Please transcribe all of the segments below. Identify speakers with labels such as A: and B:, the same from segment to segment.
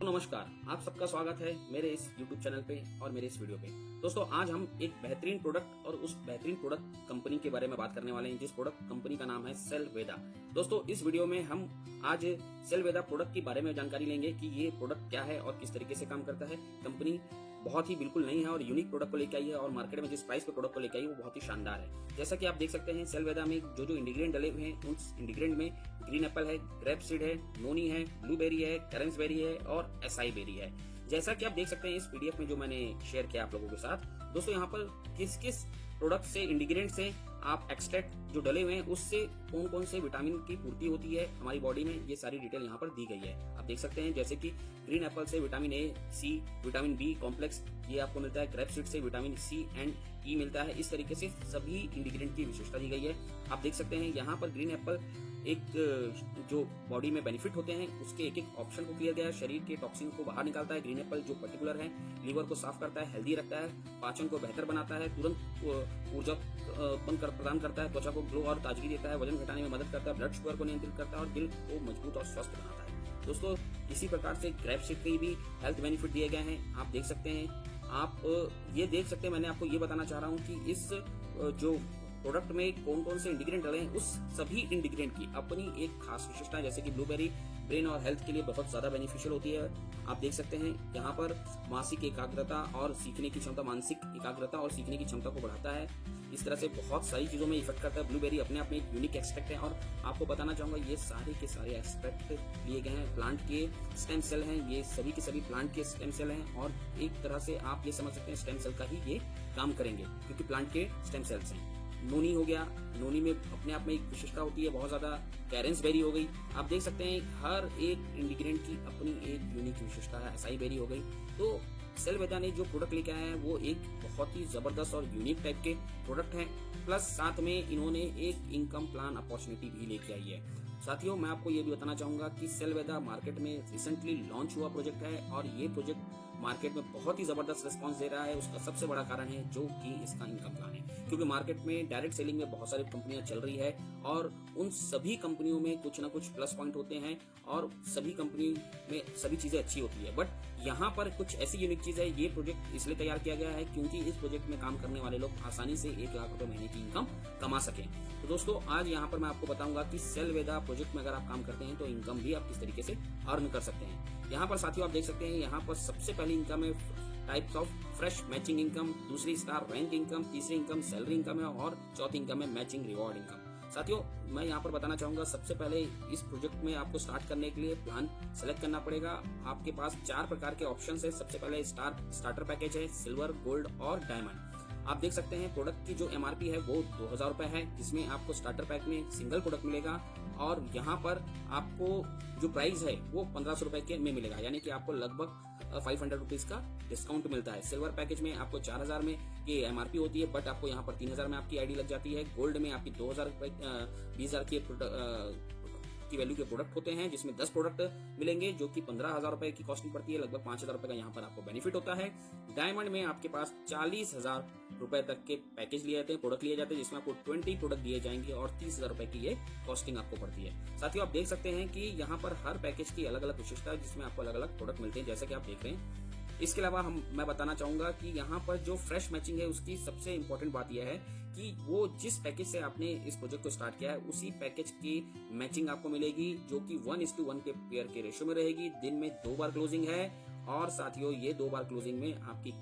A: नमस्कार, आप सबका स्वागत है मेरे इस YouTube चैनल पे और मेरे इस वीडियो पे। दोस्तों, आज हम एक बेहतरीन प्रोडक्ट और उस बेहतरीन प्रोडक्ट कंपनी के बारे में बात करने वाले हैं, जिस प्रोडक्ट कंपनी का नाम है सेलवेदा। दोस्तों, इस वीडियो में हम आज सेलवेदा प्रोडक्ट के बारे में जानकारी लेंगे कि ये प्रोडक्ट क्या है और किस तरीके से काम करता है। कंपनी बहुत ही बिल्कुल नई है और यूनिक प्रोडक्ट को लेकर आई है और मार्केट में जिस प्राइस पे प्रोडक्ट को लेकर आई है वो बहुत ही शानदार है। जैसा कि आप देख सकते हैं, सेलवेदा में जो जो इंग्रेडिएंट डले हुए हैं, उस इंग्रेडिएंट में ग्रीन एप्पल है, ग्रेप सीड है, नोनी है, ब्लूबेरी है, कैरेंस बेरी है और एसाई बेरी है। जैसा कि आप देख सकते हैं इस पीडीएफ में जो मैंने शेयर किया आप लोगों के साथ। दोस्तों, यहाँ पर किस किस प्रोडक्ट से, इंग्रेडिएंट से आप एक्सट्रैक्ट जो डले हुए हैं उससे कौन कौन से विटामिन की पूर्ति होती है हमारी बॉडी में, ये सारी डिटेल यहाँ पर दी गई है। आप देख सकते हैं जैसे कि ग्रीन एप्पल से vitamin A, C, vitamin B complex ये आपको मिलता है। ग्रेप सीड से विटामिन सी एंड ई मिलता है। इस तरीके से सभी इंग्रेडिएंट की विशेषता दी गई है। आप देख सकते हैं यहाँ पर ग्रीन एप्पल एक जो बॉडी में बेनिफिट होते हैं उसके एक एक ऑप्शन को किया गया है। शरीर के टॉक्सिन को बाहर निकालता है ग्रीन एप्पल, जो पर्टिकुलर है। लीवर को साफ करता है, हेल्दी रखता है, पाचन को बेहतर बनाता है, तुरंत ऊर्जा प्रदान करता है, त्वचा को ग्लो और ताजगी देता है, वजन घटाने में मदद करता है, ब्लड शुगर को नियंत्रित करता है और दिल को मजबूत और स्वस्थ बनाता है। दोस्तों, इसी प्रकार से ग्रेप सीड के भी हेल्थ बेनिफिट दिए गए हैं। आप देख सकते हैं, आप ये देख सकते हैं। मैंने आपको ये बताना चाह रहा हूँ कि इस जो प्रोडक्ट में कौन कौन से इंग्रेडिएंट डले हैं, उस सभी इंग्रेडिएंट की अपनी एक खास विशेषता है। जैसे कि ब्लूबेरी ब्रेन और हेल्थ के लिए बहुत ज्यादा बेनिफिशियल होती है। आप देख सकते हैं यहाँ पर मानसिक एकाग्रता और सीखने की क्षमता, मानसिक एकाग्रता और सीखने की क्षमता को बढ़ाता है। इस तरह से बहुत सारी चीजों में इफेक्ट करता है। ब्लूबेरी अपने आप में एक यूनिक एक्सट्रैक्ट है और आपको बताना चाहूंगा ये सारे के सारे एक्सट्रैक्ट लिए गए हैं, प्लांट के स्टेम सेल हैं। ये सभी के सभी प्लांट के स्टेम सेल हैं और एक तरह से आप ये समझ सकते हैं स्टेम सेल का ही ये काम करेंगे, क्योंकि प्लांट के स्टेम सेल्स हैं। नोनी हो गया, नोनी में अपने आप में एक विशेषता होती है बहुत ज्यादा। कैरेंस बेरी हो गई। आप देख सकते हैं हर एक इंग्रेडिएंट की अपनी एक यूनिक विशेषता है। एसाई बेरी हो गई। तो सेलवेदा ने जो प्रोडक्ट लेके आया है वो एक बहुत ही जबरदस्त और यूनिक टाइप के प्रोडक्ट है। प्लस साथ में इन्होंने एक इनकम प्लान अपॉर्चुनिटी भी लेके आई है। साथियों, मैं आपको ये भी बताना चाहूंगा कि सेलवेदा मार्केट में रिसेंटली लॉन्च हुआ प्रोजेक्ट है और ये प्रोजेक्ट मार्केट में बहुत ही जबरदस्त रिस्पांस दे रहा है। उसका सबसे बड़ा कारण है जो कि इसका इनकम प्लान है, क्योंकि मार्केट में डायरेक्ट सेलिंग में बहुत सारी कंपनियां चल रही है और उन सभी कंपनियों में कुछ ना कुछ प्लस पॉइंट होते हैं और सभी कंपनी में सभी चीजें अच्छी होती है। बट यहाँ पर कुछ ऐसी यूनिक चीज है। ये प्रोजेक्ट इसलिए तैयार किया गया है क्योंकि इस प्रोजेक्ट में काम करने वाले लोग आसानी से 1 लाख रुपए महीने की इनकम कमा सके। तो दोस्तों, आज यहाँ पर मैं आपको बताऊंगा कि सेलवेदा प्रोजेक्ट में अगर आप काम करते हैं तो इनकम भी आप किस तरीके से अर्न कर सकते हैं। यहाँ पर साथियों आप देख सकते हैं, यहाँ पर सबसे पहली इनकम है types of fresh matching income, दूसरी स्टार रैंक इनकम, तीसरी इनकम सैलरी इनकम है और चौथी इनकम है मैचिंग रिवॉर्ड इनकम। साथियों, मैं यहाँ पर बताना चाहूंगा सबसे पहले इस प्रोजेक्ट में आपको स्टार्ट करने के लिए प्लान सेलेक्ट करना पड़ेगा। आपके पास 4 प्रकार के ऑप्शन है। सबसे पहले स्टार्टर पैकेज है, सिल्वर, गोल्ड और डायमंड। आप देख सकते हैं प्रोडक्ट की जो एमआरपी है वो 2000 रुपए है, जिसमें आपको स्टार्टर पैक में सिंगल प्रोडक्ट मिलेगा और यहाँ पर आपको जो प्राइस है वो 1500 रुपए के में मिलेगा, यानी कि आपको लगभग 500 रुपीज का डिस्काउंट मिलता है। सिल्वर पैकेज में आपको 4000 में की एमआरपी होती है, बट आपको यहाँ पर 3000 में आपकी आईडी लग जाती है। गोल्ड में आपकी 2000 रुपए 20000 की वैल्यू के प्रोडक्ट होते हैं, जिसमें 10 प्रोडक्ट मिलेंगे जो कि 15000 रुपए की कॉस्टिंग पड़ती है। लगभग 5000 रुपए का यहाँ पर आपको बेनिफिट होता है। डायमंड में आपके पास 40000 रुपए तक के पैकेज लिए जाते हैं, प्रोडक्ट लिए जाते हैं, जिसमें आपको 20 प्रोडक्ट दिए जाएंगे और 30000 रुपए की ये कॉस्टिंग आपको पड़ती है। साथियों, आप देख सकते हैं कि यहाँ पर हर पैकेज की अलग अलग विशेषता है, जिसमें आपको अलग अलग प्रोडक्ट मिलते हैं, जैसे कि आप देख रहे हैं। इसके अलावा मैं बताना चाहूंगा कि यहाँ पर जो फ्रेश मैचिंग है उसकी सबसे इंपॉर्टेंट बात यह है कि वो जिस पैकेज से आपने इस प्रोजेक्ट को स्टार्ट किया है उसी पैकेज की मैचिंग आपको मिलेगी, जो कि 1:1 के पेयर के रेशियो में रहेगी। दिन में 2 बार क्लोजिंग है और साथियों ये 2 बार क्लोजिंग में आपकी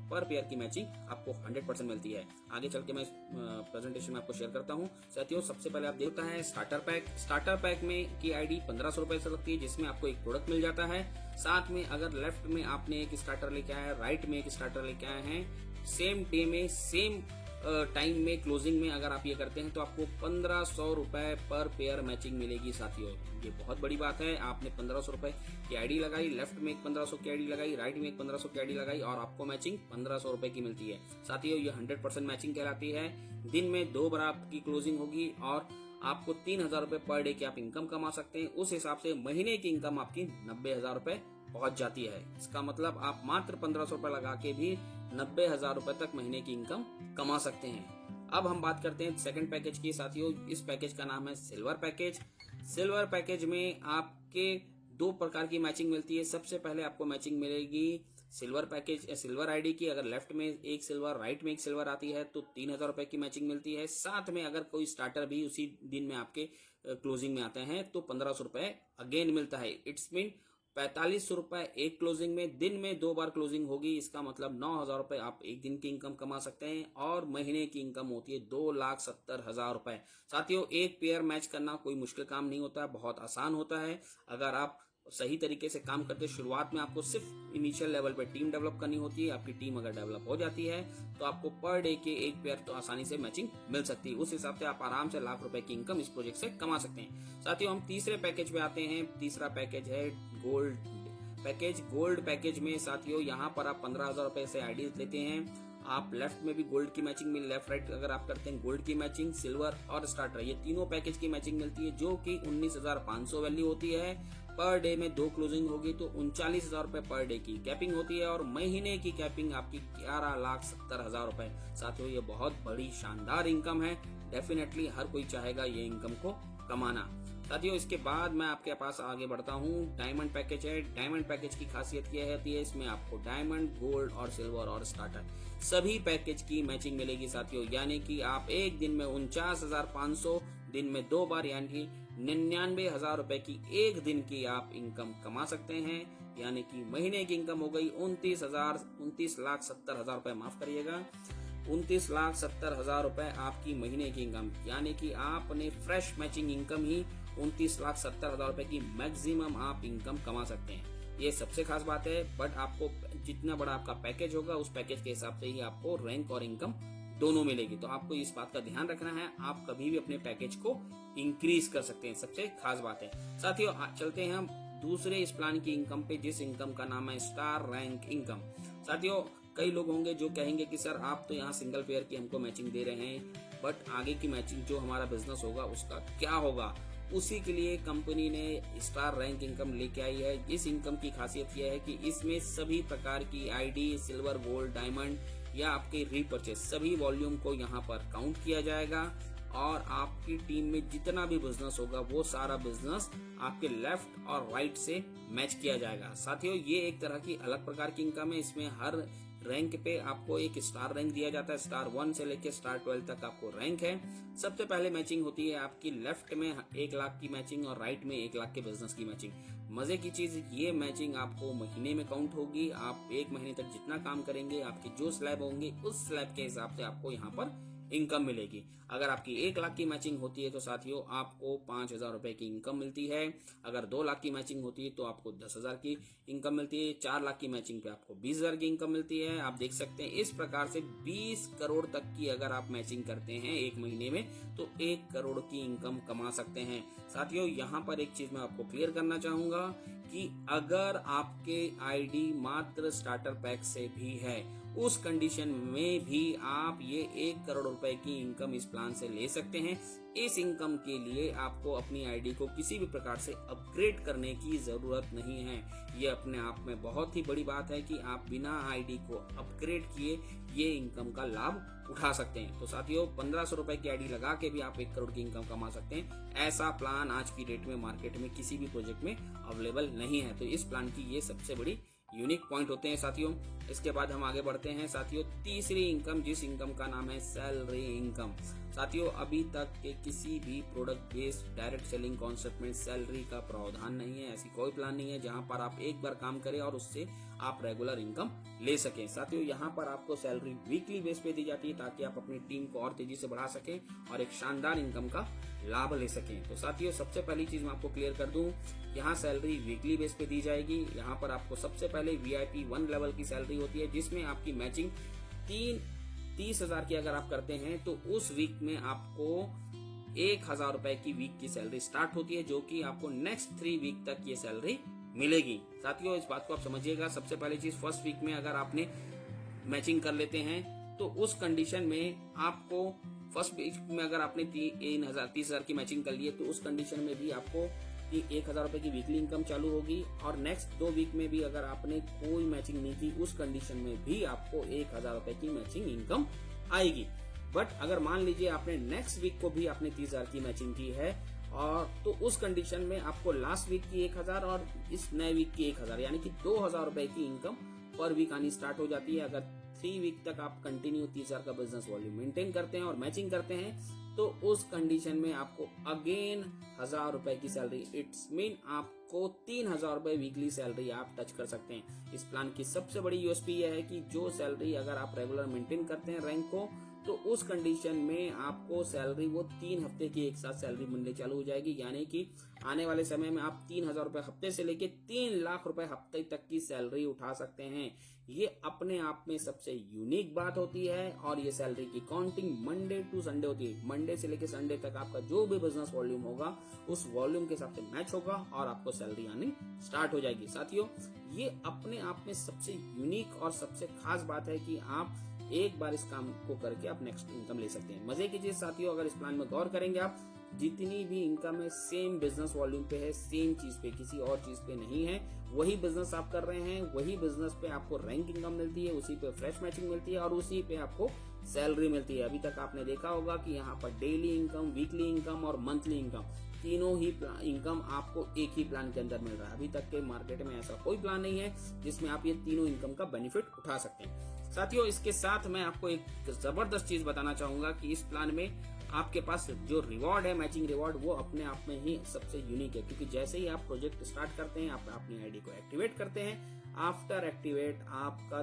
A: पर पेयर की मैचिंग आपको 100% मिलती है। आगे चल के मैं प्रेजेंटेशन में आपको शेयर करता हूँ। साथियों, सबसे पहले आप देखता है स्टार्टर पैक। स्टार्टर पैक में की आईडी 1500 रुपए से लगती है, जिसमें आपको एक प्रोडक्ट मिल जाता है। साथ में अगर लेफ्ट में आपने एक स्टार्टर लेके आया है, राइट में एक स्टार्टर लेके आए हैं, सेम डे में सेम टाइम में क्लोजिंग में अगर आप ये करते हैं तो आपको 1500 रुपए पर पेयर मैचिंग मिलेगी। साथियों, ये बहुत बड़ी बात है। आपने 1500 रुपए की आईडी लगाई, लेफ्ट में एक 1500 की आईडी लगाई, राइट में एक 1500 की आईडी लगाई और आपको मैचिंग 1500 रुपए की मिलती है। साथियों, ये 100% मैचिंग कहलाती है। दिन में 2 बार आपकी क्लोजिंग होगी और आपको 3000 रुपए पर डे की आप इनकम कमा सकते हैं। उस हिसाब से महीने की इनकम आपकी 90,000 रुपए पहुंच जाती है। इसका मतलब आप मात्र 1500 रुपए लगा के भी 90,000 रुपए तक महीने की इनकम कमा सकते हैं। अब हम बात करते हैं सेकंड पैकेज की। साथियों, इस पैकेज का नाम है सिल्वर पैकेज। सिल्वर पैकेज में आपके दो प्रकार की मैचिंग मिलती है। सबसे पहले आपको मैचिंग मिलेगी सिल्वर पैकेज, सिल्वर आईडी की। अगर लेफ्ट में एक सिल्वर, राइट में एक सिल्वर आती है तो 3000 रुपए की मैचिंग मिलती है। साथ में अगर कोई स्टार्टर भी उसी दिन में आपके क्लोजिंग में आते हैं तो 1500 रुपए अगेन मिलता है। इट्स मीन 4500 रुपए एक क्लोजिंग में। दिन में 2 बार क्लोजिंग होगी, इसका मतलब 9000 रुपए आप एक दिन की इनकम कमा सकते हैं और महीने की इनकम होती है 2,70,000 रुपए। साथियों, एक पेयर मैच करना कोई मुश्किल काम नहीं होता, बहुत आसान होता है। अगर आप सही तरीके से काम करते, शुरुआत में आपको सिर्फ इनिशियल लेवल पे टीम डेवलप करनी होती है। आपकी टीम अगर डेवलप हो जाती है तो आपको पर डे के एक पेयर तो आसानी से मैचिंग मिल सकती है। उस हिसाब से आप आराम से लाख रुपए की इनकम इस प्रोजेक्ट से कमा सकते हैं। साथियों, हम तीसरे पैकेज पे आते हैं। तीसरा पैकेज है गोल्ड पैकेज। गोल्ड पैकेज में साथियों यहाँ पर आप 15,000 रुपए से आईडीज लेते हैं। आप लेफ्ट में भी गोल्ड की मैचिंग मिल, लेफ्ट राइट अगर आप करते हैं गोल्ड की मैचिंग, सिल्वर और स्टार्टर, ये तीनों पैकेज की मैचिंग मिलती है, जो कि 19,500 वैल्यू होती है। पर डे में 2 क्लोजिंग होगी तो 39,000 रुपए पर डे की कैपिंग होती है और महीने की कैपिंग आपकी 11,70,000 रुपए। साथियों, ये बहुत बड़ी शानदार इनकम है। डेफिनेटली हर कोई चाहेगा ये इनकम को कमाना। साथियों, इसके बाद मैं आपके पास आगे बढ़ता हूँ। डायमंड पैकेज है। डायमंड पैकेज की खासियत यह होती है, इसमें आपको डायमंड, गोल्ड और सिल्वर और स्टार्टर सभी पैकेज की मैचिंग मिलेगी साथियों। यानी कि आप एक दिन में 49,500, दिन में 2 बार यानी कि 99,000 रुपए की एक दिन की आप इनकम कमा सकते हैं। यानी कि महीने की इनकम हो गई 29,70,000 रुपए, माफ करिएगा 29,70,000 रुपए आपकी महीने की इनकम। यानी कि आपने फ्रेश मैचिंग इनकम ही 29,70,000 रुपए की मैक्सिमम आप इनकम कमा सकते हैं। ये सबसे खास बात है। बट आपको जितना बड़ा आपका पैकेज होगा उस पैकेज के हिसाब से ही आपको रैंक और इनकम दोनों मिलेगी। तो आपको इस बात का ध्यान रखना है, आप कभी भी अपने पैकेज को इंक्रीज कर सकते हैं, सबसे खास बात है। साथियों, चलते हैं हम दूसरे इस प्लान की इनकम पे, जिस इनकम का नाम है स्टार रैंक इनकम। साथियों, कई लोग होंगे जो कहेंगे कि सर आप तो यहाँ सिंगल पेयर की हमको मैचिंग दे रहे हैं, बट आगे की मैचिंग जो हमारा बिजनेस होगा उसका क्या होगा। उसी के लिए कंपनी ने स्टार रैंक इनकम लेके आई है। इस इनकम की खासियत यह है कि इसमें सभी प्रकार की आईडी, सिल्वर, गोल्ड, डायमंड या आपके रीपरचेज सभी वॉल्यूम को यहाँ पर काउंट किया जाएगा और आपकी टीम में जितना भी बिजनेस होगा वो सारा बिजनेस आपके लेफ्ट और राइट से मैच किया जाएगा। साथियों, ये एक तरह की अलग प्रकार की इनकम है। इसमें हर रैंक पे आपको एक स्टार रैंक दिया जाता है। स्टार 1 से लेके स्टार 12 तक आपको रैंक है। सबसे पहले मैचिंग होती है आपकी लेफ्ट में 1 लाख की मैचिंग और राइट में 1 लाख के बिजनेस की मैचिंग। मजे की चीज, ये मैचिंग आपको महीने में काउंट होगी। आप 1 महीने तक जितना काम करेंगे, आपके जो स्लैब होंगे उस स्लैब के हिसाब से आपको यहाँ पर इनकम मिलेगी। अगर आपकी 1 लाख की मैचिंग होती है तो साथियों आपको 5,000 रुपए की इनकम मिलती है। अगर 2 लाख की मैचिंग होती है तो आपको 10,000 की इनकम मिलती है। 4 लाख की मैचिंग पे आपको 20,000 की इनकम मिलती है। आप देख सकते हैं इस प्रकार से 20 करोड़ तक की अगर आप मैचिंग करते हैं एक महीने में तो 1 करोड़ की इनकम कमा सकते हैं। साथियों, यहाँ पर एक चीज मैं आपको क्लियर करना चाहूंगा कि अगर आपके आईडी मात्र स्टार्टर पैक से भी है, उस कंडीशन में भी आप ये 1 करोड़ रुपए की इनकम इस प्लान से ले सकते हैं। इस इनकम के लिए आपको अपनी आईडी को किसी भी प्रकार से अपग्रेड करने की जरूरत नहीं है। ये अपने आप में बहुत ही बड़ी बात है कि आप बिना आईडी को अपग्रेड किए ये इनकम का लाभ उठा सकते हैं। तो साथियों, 1500 रुपए की आईडी लगा के भी आप 1 करोड़ की इनकम कमा सकते हैं। ऐसा प्लान आज की डेट में मार्केट में किसी भी प्रोजेक्ट में अवेलेबल नहीं है। तो इस प्लान की ये सबसे बड़ी यूनिक पॉइंट होते हैं साथियों। इसके बाद हम आगे बढ़ते हैं साथियों तीसरी इनकम, जिस इनकम का नाम है सैलरी इनकम। साथियों, अभी तक के किसी भी product based direct selling concept में सैलरी का प्रावधान नहीं है। ऐसी कोई प्लान नहीं है जहां पर आप एक बार काम करें और उससे आप रेगुलर इनकम ले सकें। साथियों, यहाँ पर आपको सैलरी वीकली बेस पे दी जाती है ताकि आप अपनी टीम को और तेजी से बढ़ा सकें और एक शानदार इनकम का लाभ ले सकें। तो साथियों, सबसे पहली चीज मैं आपको क्लियर कर दूं, यहाँ सैलरी वीकली बेस पे दी जाएगी। यहाँ पर आपको सबसे पहले VIP 1 लेवल की सैलरी होती है, जिसमें आपकी मैचिंग 30,000 की अगर आप करते हैं तो उस वीक में आपको 1,000 रुपए की वीक की सैलरी स्टार्ट होती है, जो कि आपको नेक्स्ट 3 वीक तक ये सैलरी मिलेगी। साथियों, इस बात को आप समझिएगा। सबसे पहली चीज, फर्स्ट वीक में अगर आपने मैचिंग कर लेते हैं तो उस कंडीशन में आपको फर्स्ट वीक में अगर आपने 30,000 की मैचिंग कर ली है तो उस कंडीशन में भी आपको 1,000 रुपए की वीकली इनकम चालू होगी। और नेक्स्ट 2 वीक में भी अगर आपने कोई मैचिंग नहीं की उस कंडीशन में भी आपको 1,000 रुपए की मैचिंग इनकम आएगी। बट अगर मान लीजिए आपने नेक्स्ट वीक को भी आपने 30,000 की मैचिंग की है और तो उस कंडीशन में आपको लास्ट वीक की 1000 और इस नए वीक की 1000 यानी कि 2000 रुपए की इनकम पर वीक आनी स्टार्ट हो जाती है। अगर 3 वीक तक आप कंटिन्यू 30,000 का बिजनेस वॉल्यूम मेंटेन करते हैं और मैचिंग करते हैं तो उस कंडीशन में आपको अगेन 1000 रुपए की सैलरी, इट्स मीन आपको 3000 रुपए वीकली सैलरी आप टच कर सकते हैं। इस प्लान की सबसे बड़ी यूएसपी यह है कि जो सैलरी अगर आप रेगुलर मेंटेन करते हैं रैंक को, तो उस कंडीशन में आपको सैलरी वो 3 हफ्ते की एक साथ सैलरी मिलने चालू हो जाएगी। यानी कि आने वाले समय में आप 3000 रुपए हफ्ते से लेके 3 लाख रुपए हफ्ते तक की सैलरी उठा सकते हैं। ये अपने आप में सबसे यूनिक बात होती है और ये सैलरी की काउंटिंग मंडे टू संडे होती है। मंडे से लेके संडे तक आपका जो भी बिजनेस वॉल्यूम होगा उस वॉल्यूम के हिसाब से मैच होगा और आपको सैलरी आनी स्टार्ट हो जाएगी। साथियों, ये अपने आप में सबसे यूनिक और सबसे खास बात है कि आप एक बार इस काम को करके आप नेक्स्ट इनकम ले सकते हैं। मजे की चीज साथियों, अगर इस प्लान में गौर करेंगे आप, जितनी भी इनकम है सेम बिजनेस वॉल्यूम पे है, सेम चीज पे, किसी और चीज पे नहीं है। वही बिजनेस आप कर रहे हैं, वही बिजनेस पे आपको रैंक इनकम मिलती है, उसी पे फ्रेश मैचिंग मिलती है और उसी पे आपको सैलरी मिलती है। अभी तक आपने देखा होगा कि यहाँ पर डेली इनकम, वीकली इनकम और मंथली इनकम, तीनों ही इनकम आपको एक ही प्लान के अंदर मिल रहा है। अभी तक के मार्केट में ऐसा कोई प्लान नहीं है जिसमें आप ये तीनों इनकम का बेनिफिट उठा सकते हैं। साथियों, इसके साथ मैं आपको एक जबरदस्त चीज बताना चाहूंगा कि इस प्लान में आपके पास जो रिवॉर्ड है, मैचिंग रिवॉर्ड, वो अपने आप में ही सबसे यूनिक है। क्योंकि जैसे ही आप प्रोजेक्ट स्टार्ट करते हैं, आप अपनी आईडी को एक्टिवेट करते हैं, आफ्टर एक्टिवेट आपका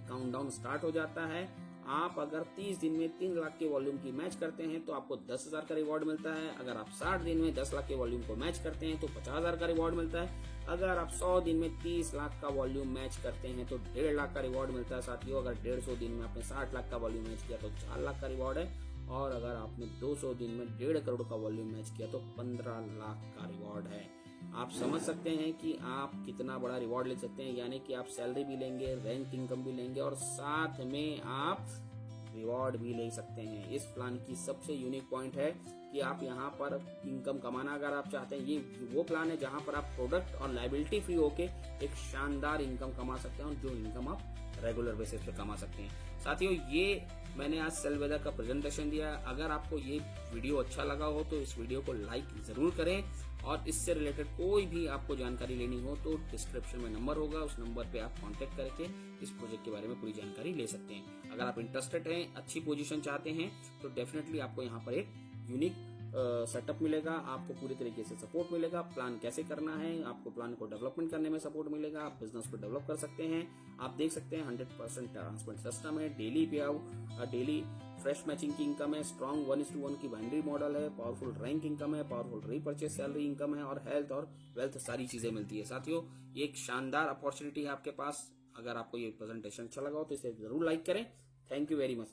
A: काउंटडाउन स्टार्ट हो जाता है। आप अगर 30 दिन में 3 लाख के वॉल्यूम की मैच करते हैं तो आपको 10,000 का रिवॉर्ड मिलता है। अगर आप 60 दिन में 10 लाख के वॉल्यूम को मैच करते हैं तो 50,000 का रिवॉर्ड मिलता है। अगर आप 100 दिन में 30 लाख का वॉल्यूम मैच करते हैं तो 1.5 लाख का रिवॉर्ड मिलता है। साथियों, अगर 150 दिन में आपने 60 लाख का वॉल्यूम मैच किया तो 4 लाख का रिवॉर्ड है। और अगर आपने 200 दिन में 1.5 करोड़ का वॉल्यूम मैच किया तो 15 लाख का रिवॉर्ड है। आप समझ सकते हैं कि आप कितना बड़ा रिवॉर्ड ले सकते हैं। यानी कि आप सैलरी भी लेंगे, रैंक इनकम भी लेंगे और साथ में आप रिवॉर्ड भी ले सकते हैं। इस प्लान की सबसे यूनिक पॉइंट है कि आप यहाँ पर इनकम कमाना अगर आप चाहते हैं, ये वो प्लान है जहाँ पर आप प्रोडक्ट और लाइबिलिटी फ्री होके एक शानदार इनकम कमा सकते हैं और जो इनकम आप रेगुलर बेसिस पे कमा सकते हैं। साथियों, ये मैंने आज सेलवेदा का प्रेजेंटेशन दिया। अगर आपको ये वीडियो अच्छा लगा हो तो इस वीडियो को लाइक जरूर करें और इससे रिलेटेड कोई भी आपको जानकारी लेनी हो तो डिस्क्रिप्शन में नंबर होगा, उस नंबर पे आप कांटेक्ट करके इस प्रोजेक्ट के बारे में पूरी जानकारी ले सकते हैं। अगर आप इंटरेस्टेड हैं, अच्छी पोजीशन चाहते हैं तो डेफिनेटली आपको यहाँ पर एक यूनिक सेटअप मिलेगा, आपको पूरी तरीके से सपोर्ट मिलेगा। प्लान कैसे करना है, आपको प्लान को डेवलपमेंट करने में सपोर्ट मिलेगा, आप बिजनेस को डेवलप कर सकते हैं। आप देख सकते हैं 100% ट्रांसपेरेंट सिस्टम है, डेली पे आउट, डेली फ्रेश मैचिंग की इनकम है, स्ट्रॉन्ग 1:1 की बाइनरी मॉडल है, पावरफुल रैंक इनकम है, पावरफुल रीपरचेज सैलरी इनकम है और हेल्थ और वेल्थ सारी चीजें मिलती है। साथियों, ये एक शानदार अपॉर्चुनिटी है आपके पास। अगर आपको ये प्रेजेंटेशन अच्छा लगा हो तो इसे जरूर लाइक करें। Thank you very much.